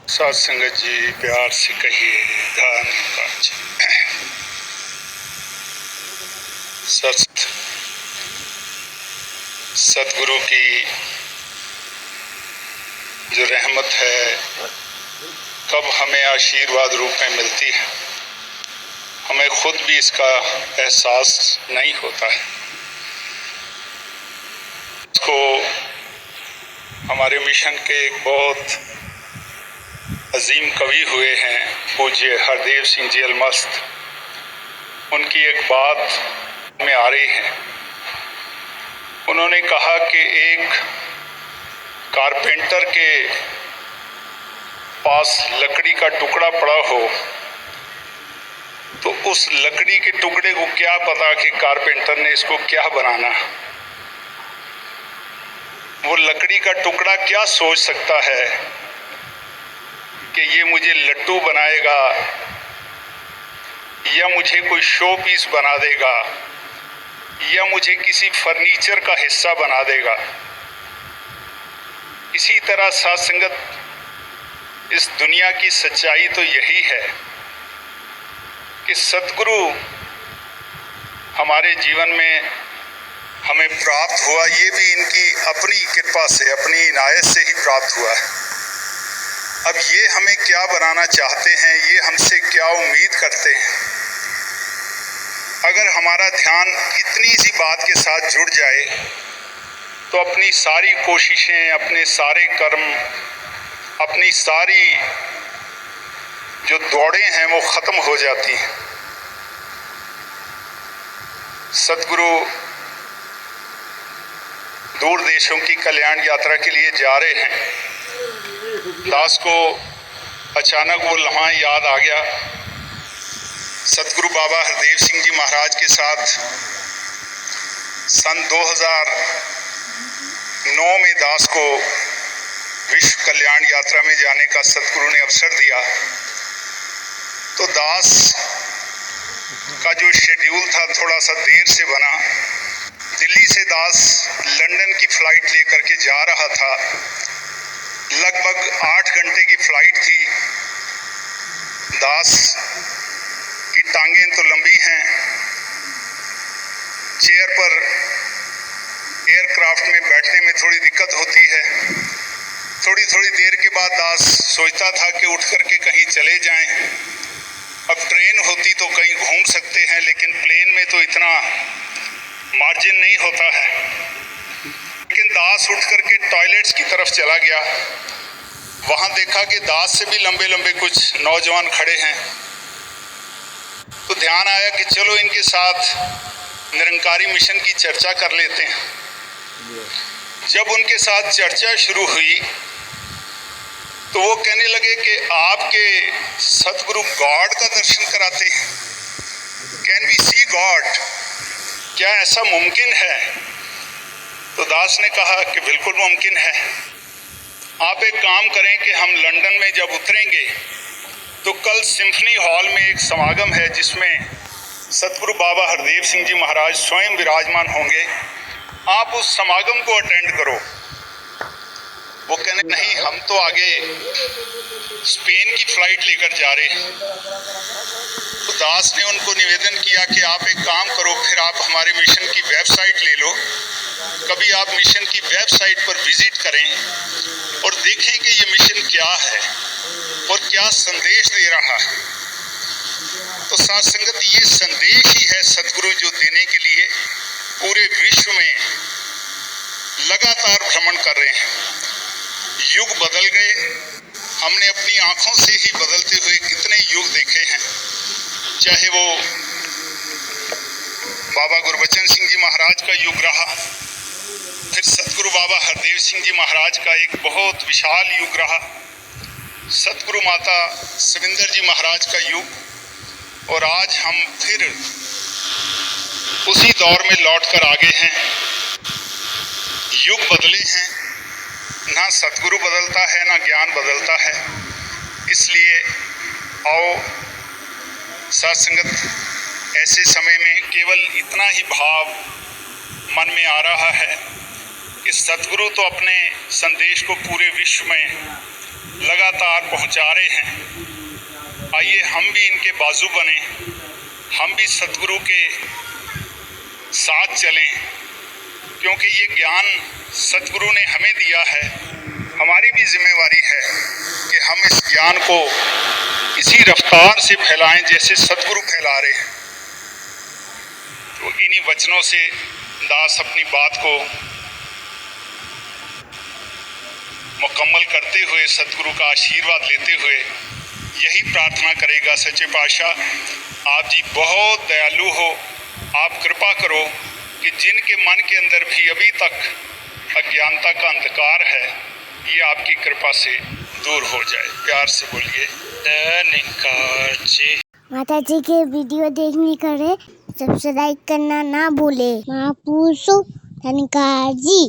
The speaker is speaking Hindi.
सात संगत जी प्यार से कहिए धन्यवाद। सतगुरु की जो रहमत है कब हमें आशीर्वाद रूप में मिलती है, हमें खुद भी इसका एहसास नहीं होता है। इसको हमारे मिशन के एक बहुत अजीम कवि हुए हैं पूज्य हरदेव सिंह जी अलमस्त, उनकी एक बात में आ रही है। उन्होंने कहा कि एक कारपेंटर के पास लकड़ी का टुकड़ा पड़ा हो तो उस लकड़ी के टुकड़े को क्या पता कि कारपेंटर ने इसको क्या बनाना। वो लकड़ी का टुकड़ा क्या सोच सकता है कि ये मुझे लट्टू बनाएगा या मुझे कोई शो पीस बना देगा या मुझे किसी फर्नीचर का हिस्सा बना देगा। इसी तरह साथ संगत, इस दुनिया की सच्चाई तो यही है कि सतगुरु हमारे जीवन में हमें प्राप्त हुआ, ये भी इनकी अपनी कृपा से, अपनी इनायत से ही प्राप्त हुआ है। अब ये हमें क्या बनाना चाहते हैं, ये हमसे क्या उम्मीद करते हैं। अगर हमारा ध्यान इतनी सी बात के साथ जुड़ जाए तो अपनी सारी कोशिशें, अपने सारे कर्म, अपनी सारी जो दौड़ें हैं वो ख़त्म हो जाती हैं। सतगुरु दूर देशों की कल्याण यात्रा के लिए जा रहे हैं। दास को अचानक वो लम्हा याद आ गया। सतगुरु बाबा हरदेव सिंह जी महाराज के साथ सन 2009 में दास को विश्व कल्याण यात्रा में जाने का सतगुरु ने अवसर दिया। तो दास का जो शेड्यूल था थोड़ा सा देर से बना। दिल्ली से दास लंदन की फ्लाइट लेकर के जा रहा था। लगभग 8 घंटे की फ्लाइट थी। दास की टांगें तो लंबी हैं। चेयर पर एयरक्राफ्ट में बैठने में थोड़ी दिक्कत होती है। थोड़ी थोड़ी देर के बाद दास सोचता था कि उठ करके कहीं चले जाएं। अब ट्रेन होती तो कहीं घूम सकते हैं, लेकिन प्लेन में तो इतना मार्जिन नहीं होता है। लेकिन दास उठ करके टॉयलेट्स की तरफ चला गया। वहाँ देखा कि दास से भी लंबे लंबे कुछ नौजवान खड़े हैं। तो ध्यान आया कि चलो इनके साथ निरंकारी मिशन की चर्चा कर लेते हैं। जब उनके साथ चर्चा शुरू हुई तो वो कहने लगे कि आपके सतगुरु गॉड का दर्शन कराते हैं। Can we see God? क्या ऐसा मुमकिन है? तो दास ने कहा कि बिल्कुल मुमकिन है। आप एक काम करें कि हम लंदन में जब उतरेंगे तो कल सिम्फनी हॉल में एक समागम है जिसमें सतगुरु बाबा हरदेव सिंह जी महाराज स्वयं विराजमान होंगे। आप उस समागम को अटेंड करो। वो कहने नहीं, हम तो आगे स्पेन की फ्लाइट लेकर जा रहे हैं। तो दास ने उनको निवेदन किया कि आप एक काम करो, फिर आप हमारे मिशन की वेबसाइट ले लो। कभी आप मिशन की वेबसाइट पर विजिट करें और देखें कि ये मिशन क्या है और क्या संदेश दे रहा है। तो साथ संगत, ये संदेश ही है सतगुरु जो देने के लिए पूरे विश्व में लगातार भ्रमण कर रहे हैं। युग बदल गए। हमने अपनी आंखों से ही बदलते हुए कितने युग देखे हैं। चाहे वो बाबा गुरबचन सिंह जी महाराज का युग रहा, फिर सतगुरु बाबा हरदेव सिंह जी महाराज का एक बहुत विशाल युग रहा, सतगुरु माता सविंदर जी महाराज का युग, और आज हम फिर उसी दौर में लौटकर आ गए हैं। युग बदले हैं, ना सतगुरु बदलता है ना ज्ञान बदलता है। इसलिए आओ साथ संगत, ऐसे समय में केवल इतना ही भाव मन में आ रहा है कि सतगुरु तो अपने संदेश को पूरे विश्व में लगातार पहुंचा रहे हैं। आइए हम भी इनके बाजू बने, हम भी सतगुरु के साथ चलें, क्योंकि ये ज्ञान सतगुरु ने हमें दिया है। हमारी भी जिम्मेवारी है कि हम इस ज्ञान को इसी रफ्तार से फैलाएं जैसे सतगुरु फैला रहे हैं। तो इन्हीं वचनों से दास अपनी बात को मुकम्मल करते हुए, सतगुरु का आशीर्वाद लेते हुए यही प्रार्थना करेगा, सच्चे पातशाह आप जी बहुत दयालु हो, आप कृपा करो कि जिनके मन के अंदर भी अभी तक अज्ञानता का अंधकार है, ये आपकी कृपा से दूर हो जाए। प्यार से बोलिए धन्यकार जी। माता जी के वीडियो देखने के लिए सब्सक्राइब करना ना भूले। महापुरुषों धन्यकार जी।